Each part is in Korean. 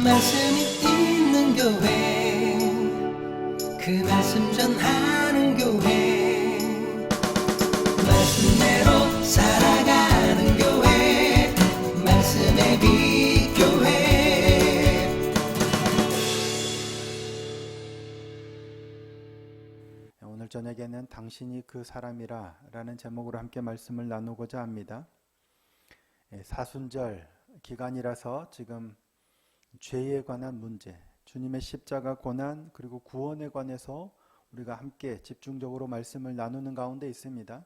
말씀이 있는 교회, 그 말씀 전하는 교회, 말씀대로 살아가는 교회, 말씀의 빛 교회. 오늘 저녁에는 당신이 그 사람이라 라는 제목으로 함께 말씀을 나누고자 합니다. 사순절 기간이라서 지금 죄에 관한 문제, 주님의 십자가 고난 그리고 구원에 관해서 우리가 함께 집중적으로 말씀을 나누는 가운데 있습니다.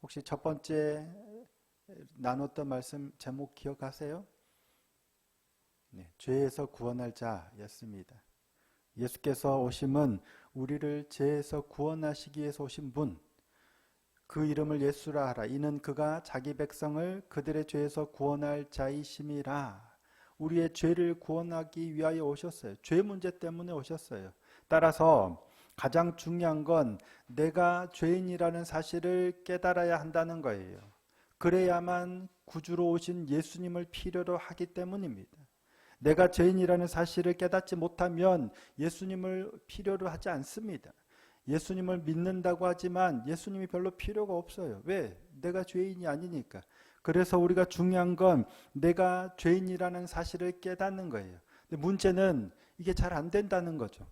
혹시 첫 번째 나눴던 말씀 제목 기억하세요? 네, 죄에서 구원할 자였습니다. 예수께서 오심은 우리를 죄에서 구원하시기 위해서 오신 분, 그 이름을 예수라 하라. 이는 그가 자기 백성을 그들의 죄에서 구원할 자이심이라. 우리의 죄를 구원하기 위하여 오셨어요. 죄 문제 때문에 오셨어요. 따라서 가장 중요한 건 내가 죄인이라는 사실을 깨달아야 한다는 거예요. 그래야만 구주로 오신 예수님을 필요로 하기 때문입니다. 내가 죄인이라는 사실을 깨닫지 못하면 예수님을 필요로 하지 않습니다. 예수님을 믿는다고 하지만 예수님이 별로 필요가 없어요. 왜? 내가 죄인이 아니니까. 그래서 우리가 중요한 건 내가 죄인이라는 사실을 깨닫는 거예요. 근데 문제는 이게 잘 안 된다는 거죠.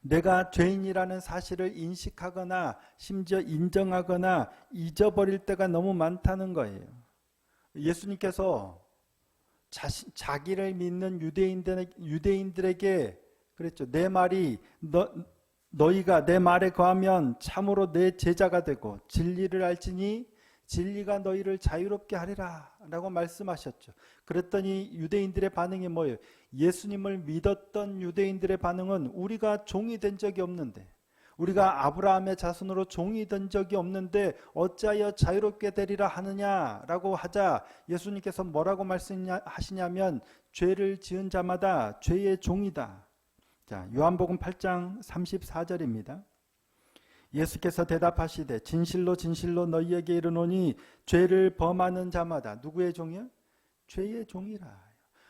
내가 죄인이라는 사실을 인식하거나 심지어 인정하거나 잊어버릴 때가 너무 많다는 거예요. 예수님께서 자기를 믿는 유대인들에게 그랬죠. 내 말이 너희가 내 말에 거하면 참으로 내 제자가 되고 진리를 알지니 진리가 너희를 자유롭게 하리라 라고 말씀하셨죠. 그랬더니 유대인들의 반응이 뭐예요? 예수님을 믿었던 유대인들의 반응은 우리가 종이 된 적이 없는데, 우리가 아브라함의 자손으로 종이 된 적이 없는데 어찌하여 자유롭게 되리라 하느냐라고 하자 예수님께서 뭐라고 말씀하시냐면 죄를 지은 자마다 죄의 종이다. 자, 요한복음 8장 34절입니다. 예수께서 대답하시되 진실로 진실로 너희에게 이르노니 죄를 범하는 자마다 누구의 종이요? 죄의 종이라.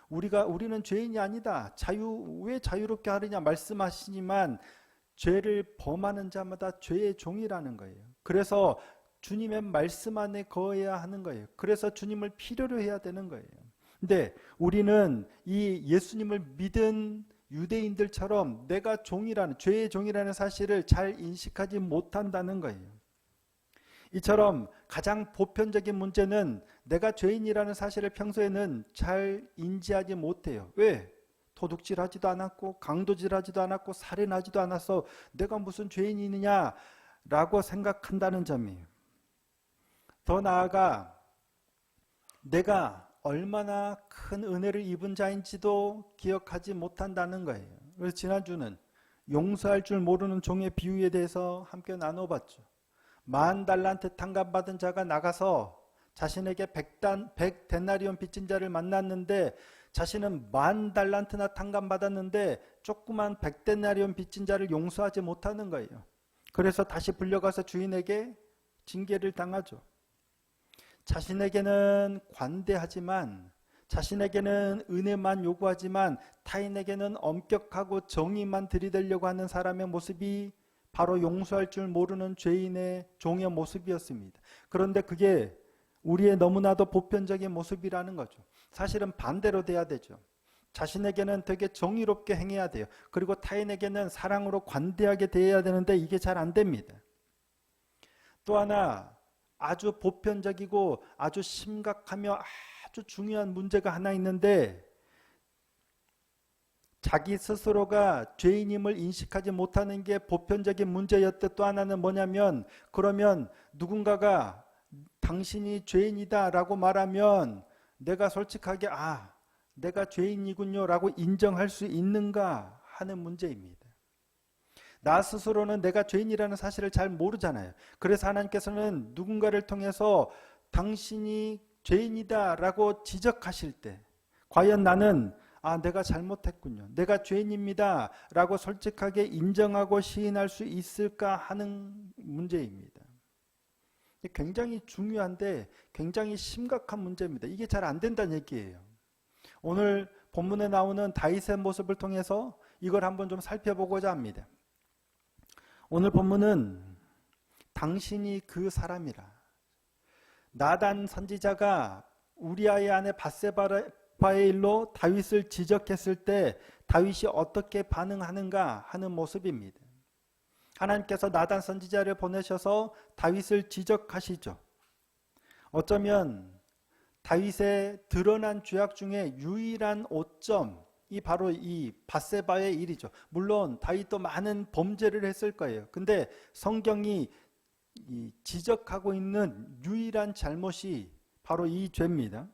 우리는 죄인이 아니다. 왜 자유롭게 하느냐 말씀하시지만 죄를 범하는 자마다 죄의 종이라는 거예요. 그래서 주님의 말씀 안에 거해야 하는 거예요. 그래서 주님을 필요로 해야 되는 거예요. 근데 우리는 이 예수님을 믿은 유대인들처럼 내가 죄의 종이라는 사실을 잘 인식하지 못한다는 거예요. 이처럼 가장 보편적인 문제는 내가 죄인이라는 사실을 평소에는 잘 인지하지 못해요. 왜? 도둑질하지도 않았고 강도질하지도 않았고 살인하지도 않아서 내가 무슨 죄인이느냐라고 생각한다는 점이에요. 더 나아가 내가 얼마나 큰 은혜를 입은 자인지도 기억하지 못한다는 거예요. 그래서 지난주는 용서할 줄 모르는 종의 비유에 대해서 함께 나눠봤죠. 10,000달란트 탕감받은 자가 나가서 자신에게 100데나리온 빚진 자를 만났는데 자신은 10,000달란트나 탕감받았는데 조그만 100데나리온 빚진 자를 용서하지 못하는 거예요. 그래서 다시 불려가서 주인에게 징계를 당하죠. 자신에게는 관대하지만, 자신에게는 은혜만 요구하지만 타인에게는 엄격하고 정의만 들이대려고 하는 사람의 모습이 바로 용서할 줄 모르는 죄인의 종의 모습이었습니다. 그런데 그게 우리의 너무나도 보편적인 모습이라는 거죠. 사실은 반대로 돼야 되죠. 자신에게는 되게 정의롭게 행해야 돼요. 그리고 타인에게는 사랑으로 관대하게 대해야 되는데 이게 잘 안 됩니다. 또 하나 아주 보편적이고 아주 심각하며 아주 중요한 문제가 하나 있는데, 자기 스스로가 죄인임을 인식하지 못하는 게 보편적인 문제였대. 또 하나는 뭐냐면, 그러면 누군가가 당신이 죄인이다 라고 말하면 내가 솔직하게 내가 죄인이군요 라고 인정할 수 있는가 하는 문제입니다. 나 스스로는 내가 죄인이라는 사실을 잘 모르잖아요. 그래서 하나님께서는 누군가를 통해서 당신이 죄인이다 라고 지적하실 때 과연 나는 내가 잘못했군요, 내가 죄인입니다 라고 솔직하게 인정하고 시인할 수 있을까 하는 문제입니다. 굉장히 중요한데 굉장히 심각한 문제입니다. 이게 잘 안 된다는 얘기예요. 오늘 본문에 나오는 다윗의 모습을 통해서 이걸 한번 좀 살펴보고자 합니다. 오늘 본문은 당신이 그 사람이라. 나단 선지자가 우리아의 아내 밧세바의 일로 다윗을 지적했을 때 다윗이 어떻게 반응하는가 하는 모습입니다. 하나님께서 나단 선지자를 보내셔서 다윗을 지적하시죠. 어쩌면 다윗의 드러난 죄악 중에 유일한 오점이 바로 이 밧세바의 일이죠. 물론 다윗도 많은 범죄를 했을 거예요. 근데 성경이 지적하고 있는 유일한 잘못이 바로 이 죄입니다.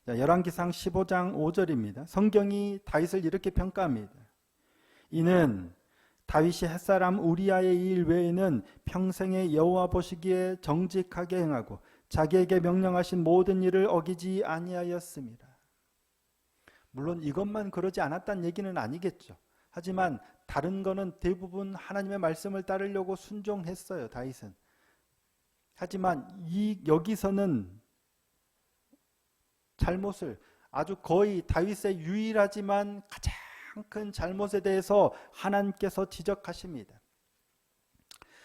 열왕기상 15장 5절입니다. 성경이 다윗을 이렇게 평가합니다. 이는 다윗이 햇사람 우리아의 일 외에는 평생에 여호와 보시기에 정직하게 행하고 자기에게 명령하신 모든 일을 어기지 아니하였습니다. 물론 이것만 그러지 않았다는 얘기는 아니겠죠. 하지만 다른 거는 대부분 하나님의 말씀을 따르려고 순종했어요, 다윗은. 하지만 여기서는 잘못을 아주 거의 다윗의 유일하지만 가장 큰 잘못에 대해서 하나님께서 지적하십니다.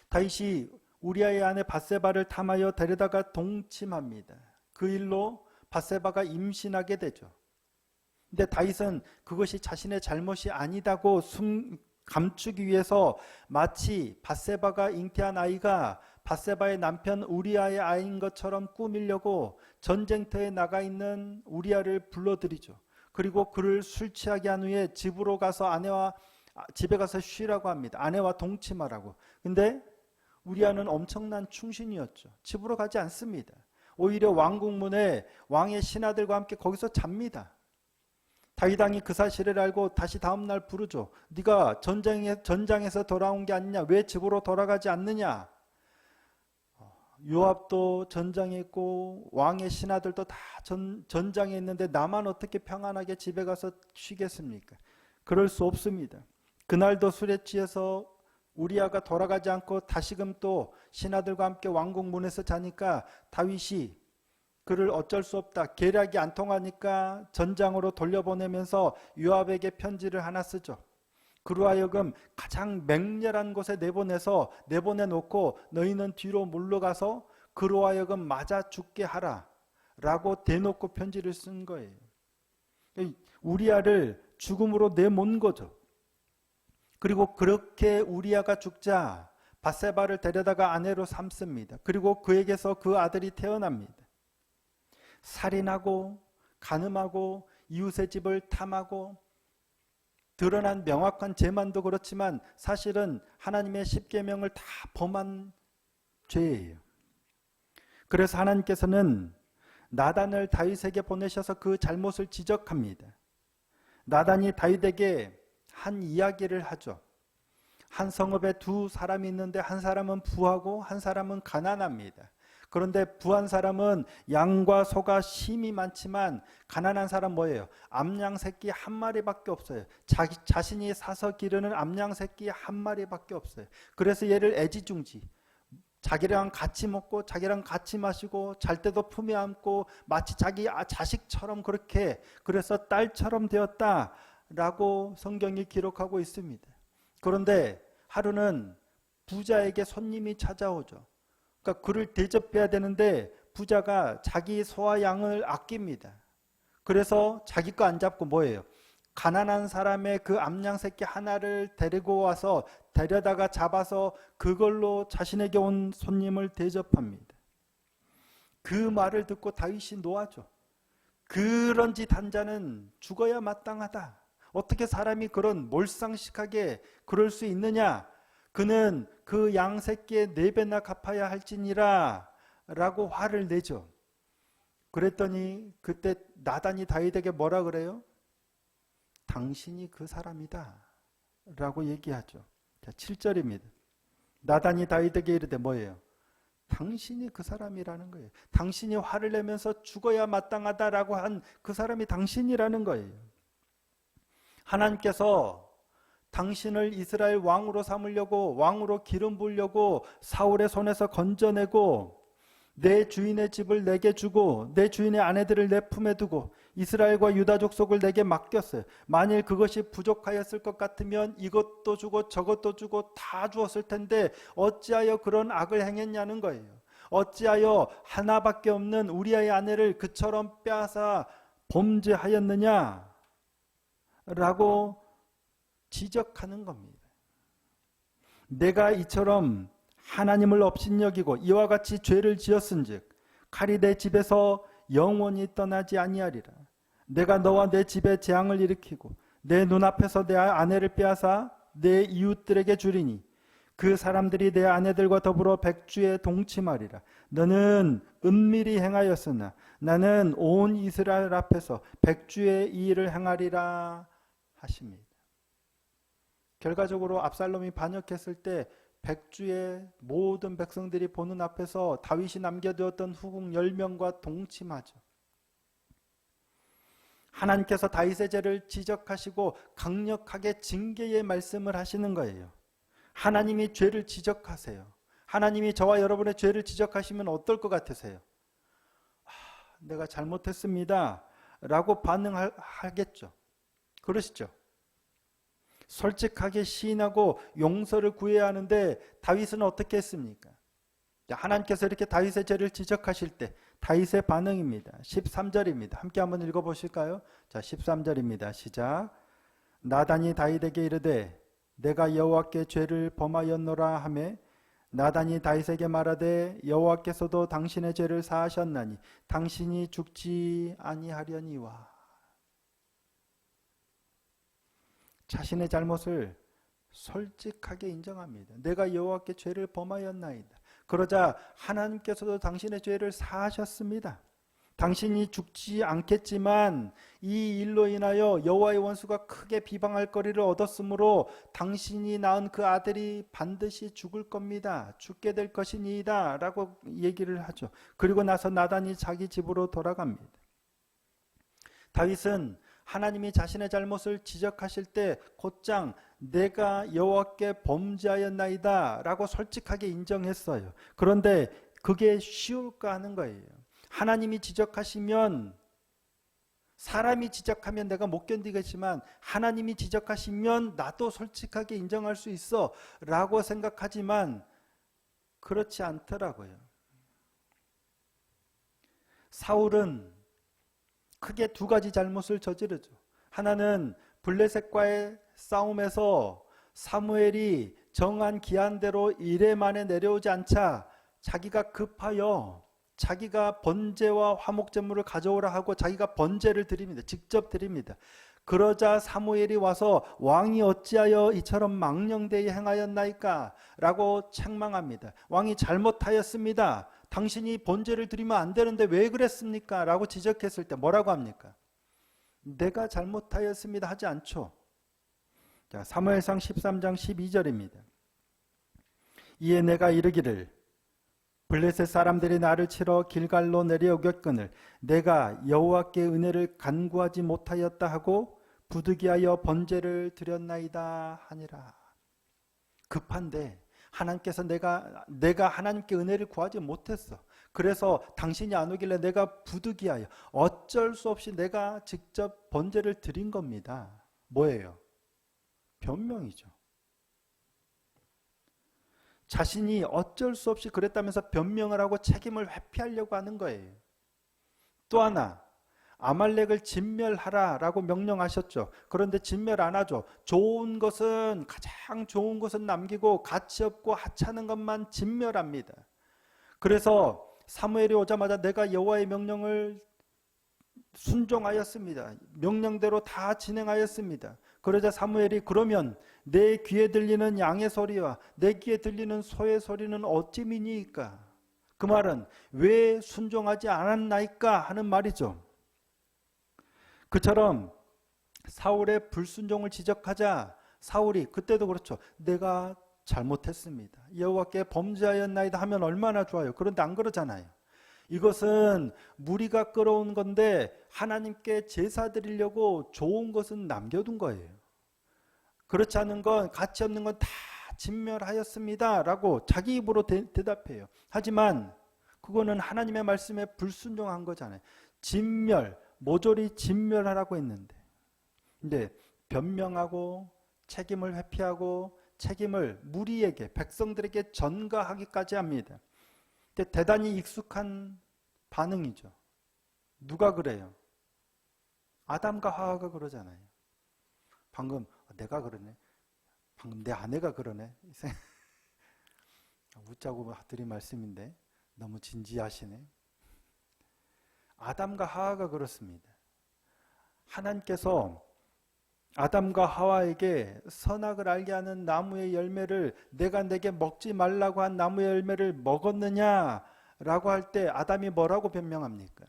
다윗이 우리아의 아내 밧세바를 탐하여 데려다가 동침합니다. 그 일로 밧세바가 임신하게 되죠. 근데 다윗은 그것이 자신의 잘못이 아니다고 감추기 위해서 마치 밧세바가 잉태한 아이가 밧세바의 남편 우리아의 아이인 것처럼 꾸미려고 전쟁터에 나가 있는 우리아를 불러들이죠. 그리고 그를 술 취하게 한 후에 집으로 가서 집에 가서 쉬라고 합니다. 아내와 동침하라고. 근데 우리아는 엄청난 충신이었죠. 집으로 가지 않습니다. 오히려 왕궁문에 왕의 신하들과 함께 거기서 잡니다. 다윗 왕이 그 사실을 알고 다시 다음날 부르죠. 네가 전장에서 돌아온 게 아니냐? 왜 집으로 돌아가지 않느냐? 요압도 전장에 있고 왕의 신하들도 다 전장에 있는데 나만 어떻게 평안하게 집에 가서 쉬겠습니까? 그럴 수 없습니다. 그날도 술에 취해서 우리아가 돌아가지 않고 다시금 또 신하들과 함께 왕궁 문에서 자니까 다윗이 그를 어쩔 수 없다. 계략이 안 통하니까 전장으로 돌려보내면서 요압에게 편지를 하나 쓰죠. 그로 하여금 가장 맹렬한 곳에 내보내놓고 너희는 뒤로 물러가서 그로 하여금 맞아 죽게 하라 라고 대놓고 편지를 쓴 거예요. 우리아를 죽음으로 내몬 거죠. 그리고 그렇게 우리아가 죽자 밧세바를 데려다가 아내로 삼습니다. 그리고 그에게서 그 아들이 태어납니다. 살인하고 간음하고 이웃의 집을 탐하고 드러난 명확한 죄만도 그렇지만 사실은 하나님의 십계명을 다 범한 죄예요. 그래서 하나님께서는 나단을 다윗에게 보내셔서 그 잘못을 지적합니다. 나단이 다윗에게 한 이야기를 하죠. 한 성읍에 두 사람이 있는데 한 사람은 부하고 한 사람은 가난합니다. 그런데 부한 사람은 양과 소가 심이 많지만 가난한 사람 뭐예요? 암양 새끼 한 마리밖에 없어요. 자신이 사서 기르는 암양 새끼 한 마리밖에 없어요. 그래서 얘를 애지중지 자기랑 같이 먹고 자기랑 같이 마시고 잘 때도 품에 안고 마치 자기 자식처럼 그렇게 그래서 딸처럼 되었다라고 성경이 기록하고 있습니다. 그런데 하루는 부자에게 손님이 찾아오죠. 그러니까 그를 대접해야 되는데 부자가 자기 소와 양을 아낍니다. 그래서 자기 거 안 잡고 뭐예요? 가난한 사람의 그 암양 새끼 하나를 데리고 와서 데려다가 잡아서 그걸로 자신에게 온 손님을 대접합니다. 그 말을 듣고 다윗이 노하죠. 그런 짓 한 자는 죽어야 마땅하다. 어떻게 사람이 그런 몰상식하게 그럴 수 있느냐? 그는 그 양 새끼의 4배나 갚아야 할지니라 라고 화를 내죠. 그랬더니 그때 나단이 다윗에게 뭐라 그래요? 당신이 그 사람이다 라고 얘기하죠. 자, 7절입니다. 나단이 다윗에게 이르되 뭐예요? 당신이 그 사람이라는 거예요. 당신이 화를 내면서 죽어야 마땅하다라고 한 그 사람이 당신이라는 거예요. 하나님께서 당신을 이스라엘 왕으로 삼으려고 왕으로 기름 부으려고 사울의 손에서 건져내고 내 주인의 집을 내게 주고 내 주인의 아내들을 내 품에 두고 이스라엘과 유다 족속을 내게 맡겼어요. 만일 그것이 부족하였을 것 같으면 이것도 주고 저것도 주고 다 주었을 텐데 어찌하여 그런 악을 행했냐는 거예요. 어찌하여 하나밖에 없는 우리의 아내를 그처럼 빼앗아 범죄하였느냐 라고 지적하는 겁니다. 내가 이처럼 하나님을 업신여기고 이와 같이 죄를 지었은즉 칼이 내 집에서 영원히 떠나지 아니하리라. 내가 너와 내 집에 재앙을 일으키고 내 눈앞에서 내 아내를 빼앗아 내 이웃들에게 주리니 그 사람들이 내 아내들과 더불어 백주에 동침하리라. 너는 은밀히 행하였으나 나는 온 이스라엘 앞에서 백주의 이 일을 행하리라 하십니다. 결과적으로 압살롬이 반역했을 때 백주의 모든 백성들이 보는 앞에서 다윗이 남겨두었던 후궁 10명과 동침하죠. 하나님께서 다윗의 죄를 지적하시고 강력하게 징계의 말씀을 하시는 거예요. 하나님이 죄를 지적하세요. 하나님이 저와 여러분의 죄를 지적하시면 어떨 것 같으세요? 내가 잘못했습니다 라고 반응하겠죠. 그러시죠? 솔직하게 시인하고 용서를 구해야 하는데 다윗은 어떻게 했습니까? 하나님께서 이렇게 다윗의 죄를 지적하실 때 다윗의 반응입니다. 13절입니다. 함께 한번 읽어보실까요? 자, 13절입니다. 시작. 나단이 다윗에게 이르되 내가 여호와께 죄를 범하였노라 하매 나단이 다윗에게 말하되 여호와께서도 당신의 죄를 사하셨나니 당신이 죽지 아니하려니와. 자신의 잘못을 솔직하게 인정합니다. 내가 여호와께 죄를 범하였나이다. 그러자 하나님께서도 당신의 죄를 사하셨습니다. 당신이 죽지 않겠지만 이 일로 인하여 여호와의 원수가 크게 비방할 거리를 얻었으므로 당신이 낳은 그 아들이 반드시 죽을 겁니다. 죽게 될 것이니이다 라고 얘기를 하죠. 그리고 나서 나단이 자기 집으로 돌아갑니다. 다윗은 하나님이 자신의 잘못을 지적하실 때 곧장 내가 여호와께 범죄하였나이다 라고 솔직하게 인정했어요. 그런데 그게 쉬울까 하는 거예요. 하나님이 지적하시면, 사람이 지적하면 내가 못 견디겠지만 하나님이 지적하시면 나도 솔직하게 인정할 수 있어 라고 생각하지만 그렇지 않더라고요. 사울은 크게 두 가지 잘못을 저지르죠. 하나는 블레셋과의 싸움에서 사무엘이 정한 기한대로 이레 만에 내려오지 않자 자기가 급하여 자기가 번제와 화목제물을 가져오라 하고 자기가 번제를 드립니다. 직접 드립니다. 그러자 사무엘이 와서 왕이 어찌하여 이처럼 망령되이 행하였나이까 라고 책망합니다. 왕이 잘못하였습니다. 당신이 번제를 드리면 안 되는데 왜 그랬습니까? 라고 지적했을 때 뭐라고 합니까? 내가 잘못하였습니다 하지 않죠. 자, 사무엘상 13장 12절입니다. 이에 내가 이르기를 블레셋 사람들이 나를 치러 길갈로 내려오겠거늘 내가 여호와께 은혜를 간구하지 못하였다 하고 부득이하여 번제를 드렸나이다 하니라. 급한데 하나님께서 내가 하나님께 은혜를 구하지 못했어. 그래서 당신이 안 오길래 내가 부득이하여 어쩔 수 없이 내가 직접 번제를 드린 겁니다. 뭐예요? 변명이죠. 자신이 어쩔 수 없이 그랬다면서 변명을 하고 책임을 회피하려고 하는 거예요. 또 하나, 아말렉을 진멸하라 라고 명령하셨죠. 그런데 진멸 안 하죠. 가장 좋은 것은 남기고 가치 없고 하찮은 것만 진멸합니다. 그래서 사무엘이 오자마자 내가 여호와의 명령을 순종하였습니다. 명령대로 다 진행하였습니다. 그러자 사무엘이 그러면 내 귀에 들리는 양의 소리와 내 귀에 들리는 소의 소리는 어찌미니이까? 그 말은 왜 순종하지 않았나이까 하는 말이죠. 그처럼 사울의 불순종을 지적하자 사울이 그때도 그렇죠. 내가 잘못했습니다. 여호와께 범죄하였나이다 하면 얼마나 좋아요. 그런데 안 그러잖아요. 이것은 무리가 끌어온 건데 하나님께 제사 드리려고 좋은 것은 남겨둔 거예요. 그렇지 않은 건, 가치 없는 건 다 진멸하였습니다 라고 자기 입으로 대답해요. 하지만 그거는 하나님의 말씀에 불순종한 거잖아요. 진멸, 모조리 진멸하라고 했는데, 근데 변명하고 책임을 회피하고 책임을 무리에게, 백성들에게 전가하기까지 합니다. 근데 대단히 익숙한 반응이죠. 누가 그래요? 아담과 하와가 그러잖아요. 방금 내가 그러네. 방금 내 아내가 그러네. 웃자고 드린 말씀인데 너무 진지하시네. 아담과 하와가 그렇습니다. 하나님께서 아담과 하와에게 선악을 알게 하는 나무의 열매를, 내가 내게 먹지 말라고 한 나무의 열매를 먹었느냐라고 할 때 아담이 뭐라고 변명합니까?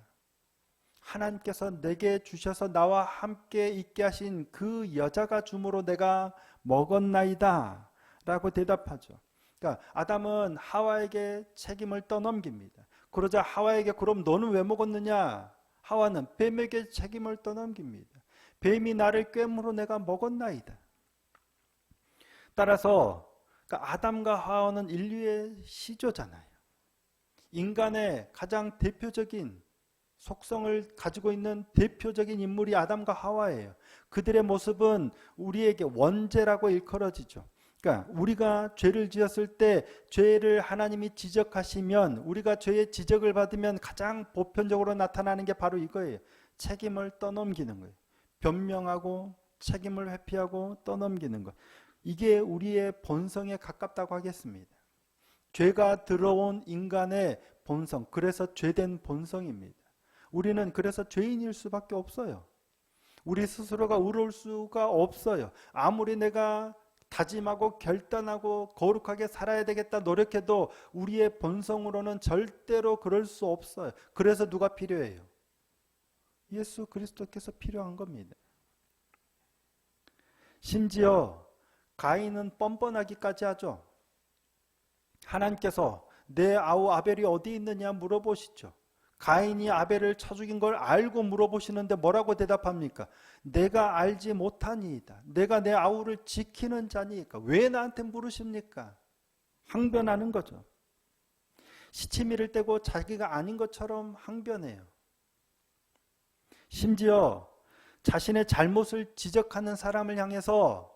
하나님께서 내게 주셔서 나와 함께 있게 하신 그 여자가 주므로 내가 먹었나이다 라고 대답하죠. 그러니까 아담은 하와에게 책임을 떠넘깁니다. 그러자 하와에게 그럼 너는 왜 먹었느냐? 하와는 뱀에게 책임을 떠넘깁니다. 뱀이 나를 꿰물어 내가 먹었나이다. 따라서 그러니까 아담과 하와는 인류의 시조잖아요. 인간의 가장 대표적인 속성을 가지고 있는 대표적인 인물이 아담과 하와예요. 그들의 모습은 우리에게 원죄라고 일컬어지죠. 그러니까 우리가 죄를 지었을 때 죄를 하나님이 지적하시면, 우리가 죄의 지적을 받으면 가장 보편적으로 나타나는 게 바로 이거예요. 책임을 떠넘기는 거예요. 변명하고 책임을 회피하고 떠넘기는 것. 이게 우리의 본성에 가깝다고 하겠습니다. 죄가 들어온 인간의 본성, 그래서 죄된 본성입니다. 우리는 그래서 죄인일 수밖에 없어요. 우리 스스로가 의로울 수가 없어요. 아무리 내가 다짐하고 결단하고 거룩하게 살아야 되겠다 노력해도 우리의 본성으로는 절대로 그럴 수 없어요. 그래서 누가 필요해요? 예수 그리스도께서 필요한 겁니다. 심지어 가인은 뻔뻔하기까지 하죠. 하나님께서 내 아우 아벨이 어디 있느냐 물어보시죠. 가인이 아벨을 쳐 죽인 걸 알고 물어보시는데 뭐라고 대답합니까? 내가 알지 못하니이다. 내가 내 아우를 지키는 자니까 왜 나한테 물으십니까? 항변하는 거죠. 시치미를 떼고 자기가 아닌 것처럼 항변해요. 심지어 자신의 잘못을 지적하는 사람을 향해서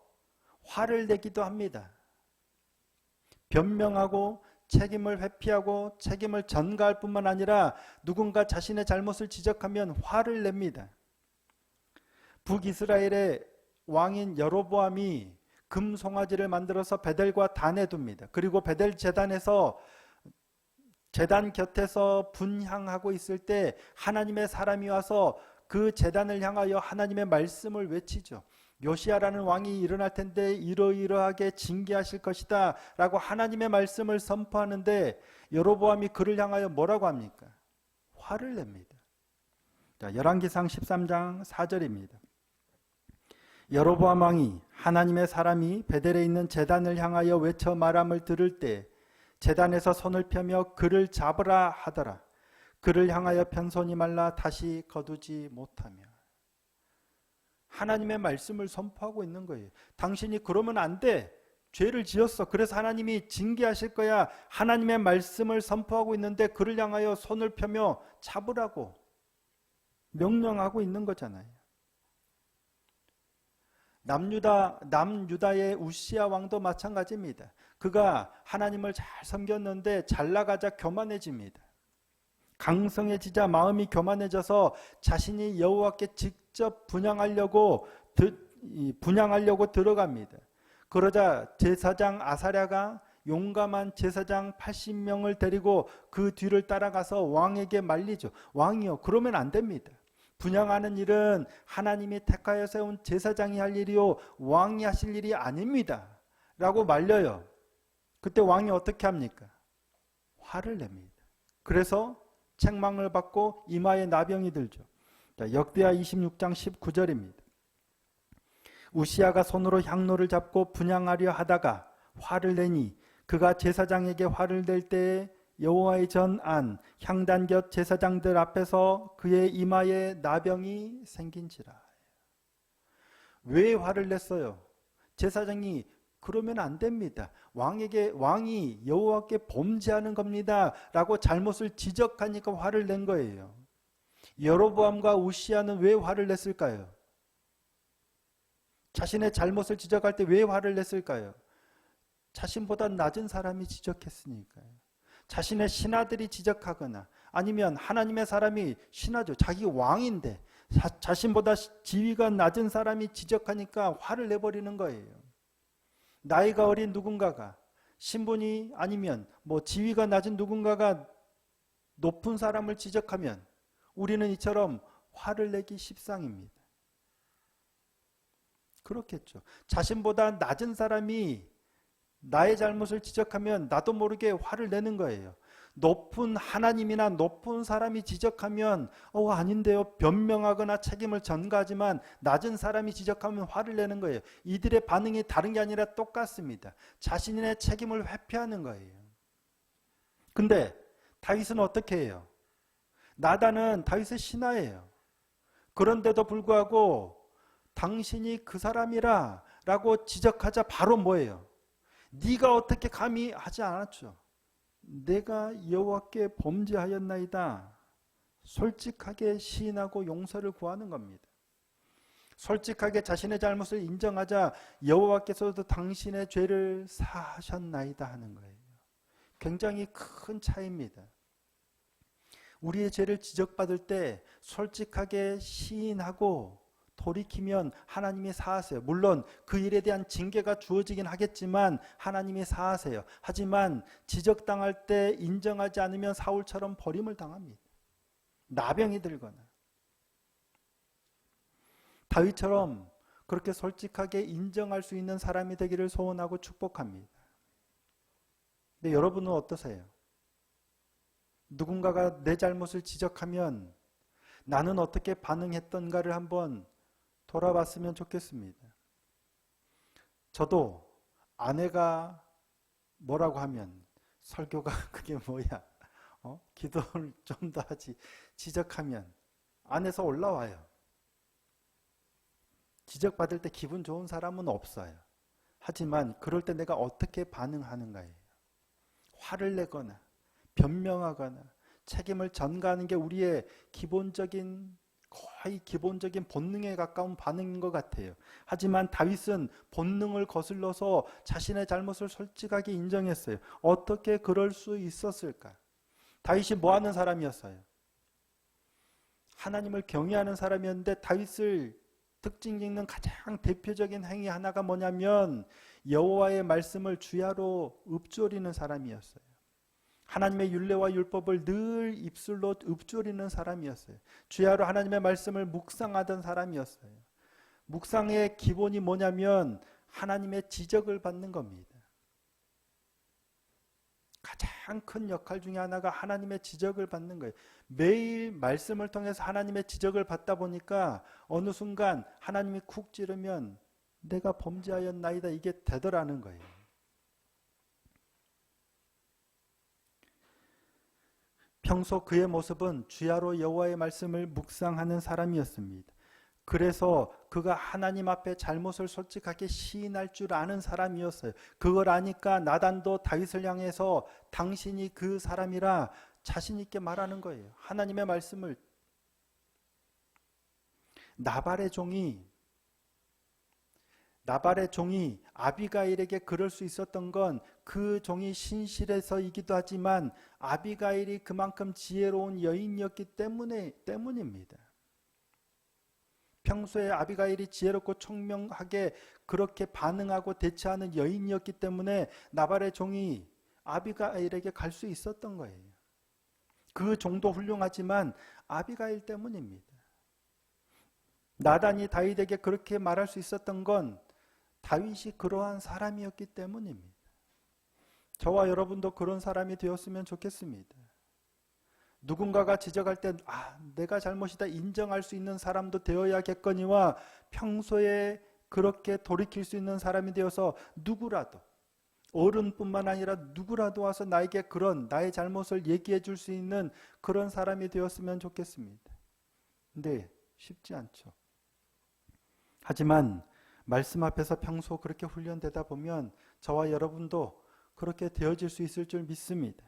화를 내기도 합니다. 변명하고 책임을 회피하고 책임을 전가할 뿐만 아니라 누군가 자신의 잘못을 지적하면 화를 냅니다. 북이스라엘의 왕인 여로보암이 금 송아지를 만들어서 베델과 단에 둡니다. 그리고 베델 제단에서 제단 곁에서 분향하고 있을 때 하나님의 사람이 와서 그 제단을 향하여 하나님의 말씀을 외치죠. 요시야라는 왕이 일어날 텐데 이러이러하게 징계하실 것이다 라고 하나님의 말씀을 선포하는데 여로보암이 그를 향하여 뭐라고 합니까? 화를 냅니다. 자, 열왕기상 13장 4절입니다. 여로보암 왕이 하나님의 사람이 베델에 있는 제단을 향하여 외쳐 말함을 들을 때 제단에서 손을 펴며 그를 잡으라 하더라. 그를 향하여 편손이 말라 다시 거두지 못하며. 하나님의 말씀을 선포하고 있는 거예요. 당신이 그러면 안 돼. 죄를 지었어. 그래서 하나님이 징계하실 거야. 하나님의 말씀을 선포하고 있는데 그를 향하여 손을 펴며 잡으라고 명령하고 있는 거잖아요. 남유다의 우시야 왕도 마찬가지입니다. 그가 하나님을 잘 섬겼는데 잘 나가자 교만해집니다. 강성해지자 마음이 교만해져서 자신이 여호와께 직접 분향하려고 들어갑니다. 그러자 제사장 아사랴가 용감한 제사장 80명을 데리고 그 뒤를 따라가서 왕에게 말리죠. 왕이요, 그러면 안 됩니다. 분향하는 일은 하나님이 택하여 세운 제사장이 할 일이요 왕이 하실 일이 아닙니다 라고 말려요. 그때 왕이 어떻게 합니까? 화를 냅니다. 그래서 책망을 받고 이마에 나병이 들죠. 자, 역대하 26장 19절입니다. 우시야가 손으로 향로를 잡고 분향하려 하다가 화를 내니 그가 제사장에게 화를 낼 때에 여호와의 전안 향단 곁 제사장들 앞에서 그의 이마에 나병이 생긴지라. 왜 화를 냈어요? 제사장이 그러면 안 됩니다. 왕이 여호와께 범죄하는 겁니다 라고 잘못을 지적하니까 화를 낸 거예요. 여로보암과 우시아는 왜 화를 냈을까요? 자신의 잘못을 지적할 때 왜 화를 냈을까요? 자신보다 낮은 사람이 지적했으니까요. 자신의 신하들이 지적하거나 아니면 하나님의 사람이 신하죠. 자기 왕인데 자신보다 지위가 낮은 사람이 지적하니까 화를 내버리는 거예요. 나이가 어린 누군가가 신분이 아니면 뭐 지위가 낮은 누군가가 높은 사람을 지적하면 우리는 이처럼 화를 내기 십상입니다. 그렇겠죠. 자신보다 낮은 사람이 나의 잘못을 지적하면 나도 모르게 화를 내는 거예요. 높은 하나님이나 높은 사람이 지적하면 아닌데요. 변명하거나 책임을 전가하지만 낮은 사람이 지적하면 화를 내는 거예요. 이들의 반응이 다른 게 아니라 똑같습니다. 자신의 책임을 회피하는 거예요. 근데 다윗은 어떻게 해요? 나단은 다윗의 신하예요. 그런데도 불구하고 당신이 그 사람이라 라고 지적하자 바로 뭐예요? 네가 어떻게 감히 하지 않았죠. 내가 여호와께 범죄하였나이다. 솔직하게 시인하고 용서를 구하는 겁니다. 솔직하게 자신의 잘못을 인정하자 여호와께서도 당신의 죄를 사하셨나이다 하는 거예요. 굉장히 큰 차이입니다. 우리의 죄를 지적받을 때 솔직하게 시인하고 돌이키면 하나님이 사하세요. 물론 그 일에 대한 징계가 주어지긴 하겠지만 하나님이 사하세요. 하지만 지적당할 때 인정하지 않으면 사울처럼 버림을 당합니다. 나병이 들거나. 다윗처럼 그렇게 솔직하게 인정할 수 있는 사람이 되기를 소원하고 축복합니다. 근데 여러분은 어떠세요? 누군가가 내 잘못을 지적하면 나는 어떻게 반응했던가를 한번 돌아봤으면 좋겠습니다. 저도 아내가 뭐라고 하면 설교가 그게 뭐야? 기도를 좀 더 하지. 지적하면 안에서 올라와요. 지적받을 때 기분 좋은 사람은 없어요. 하지만 그럴 때 내가 어떻게 반응하는가예요. 화를 내거나 변명하거나 책임을 전가하는 게 우리의 거의 기본적인 본능에 가까운 반응인 것 같아요. 하지만 다윗은 본능을 거슬러서 자신의 잘못을 솔직하게 인정했어요. 어떻게 그럴 수 있었을까? 다윗이 뭐 하는 사람이었어요? 하나님을 경외하는 사람이었는데 다윗을 특징 짓는 가장 대표적인 행위 하나가 뭐냐면 여호와의 말씀을 주야로 읊조리는 사람이었어요. 하나님의 율례와 율법을 늘 입술로 읊조리는 사람이었어요. 주야로 하나님의 말씀을 묵상하던 사람이었어요. 묵상의 기본이 뭐냐면 하나님의 지적을 받는 겁니다. 가장 큰 역할 중에 하나가 하나님의 지적을 받는 거예요. 매일 말씀을 통해서 하나님의 지적을 받다 보니까 어느 순간 하나님이 쿡 찌르면 내가 범죄하였나이다 이게 되더라는 거예요. 평소 그의 모습은 주야로 여호와의 말씀을 묵상하는 사람이었습니다. 그래서 그가 하나님 앞에 잘못을 솔직하게 시인할 줄 아는 사람이었어요. 그걸 아니까 나단도 다윗을 향해서 당신이 그 사람이라 자신 있게 말하는 거예요. 하나님의 말씀을. 나발의 종이 아비가일에게 그럴 수 있었던 건 그 종이 신실해서이기도 하지만 아비가일이 그만큼 지혜로운 여인이었기 때문입니다. 평소에 아비가일이 지혜롭고 총명하게 그렇게 반응하고 대처하는 여인이었기 때문에 나발의 종이 아비가일에게 갈 수 있었던 거예요. 그 종도 훌륭하지만 아비가일 때문입니다. 나단이 다윗에게 그렇게 말할 수 있었던 건 다윗이 그러한 사람이었기 때문입니다. 저와 여러분도 그런 사람이 되었으면 좋겠습니다. 누군가가 지적할 때 내가 잘못이다 인정할 수 있는 사람도 되어야겠거니와 평소에 그렇게 돌이킬 수 있는 사람이 되어서 누구라도 어른뿐만 아니라 누구라도 와서 나에게 그런 나의 잘못을 얘기해 줄 수 있는 그런 사람이 되었으면 좋겠습니다. 근데 쉽지 않죠. 하지만 말씀 앞에서 평소 그렇게 훈련되다 보면 저와 여러분도 그렇게 되어질 수 있을 줄 믿습니다.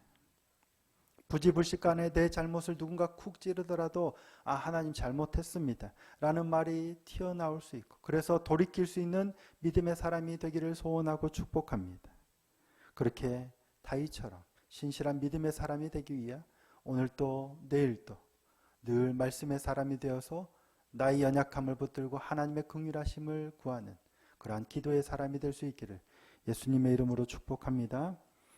부지불식간에 내 잘못을 누군가 쿡 찌르더라도 아 하나님 잘못했습니다 라는 말이 튀어나올 수 있고 그래서 돌이킬 수 있는 믿음의 사람이 되기를 소원하고 축복합니다. 그렇게 다윗처럼 신실한 믿음의 사람이 되기 위해 오늘도 내일도 늘 말씀의 사람이 되어서 나의 연약함을 붙들고 하나님의 긍휼하심을 구하는 그러한 기도의 사람이 될 수 있기를 예수님의 이름으로 축복합니다.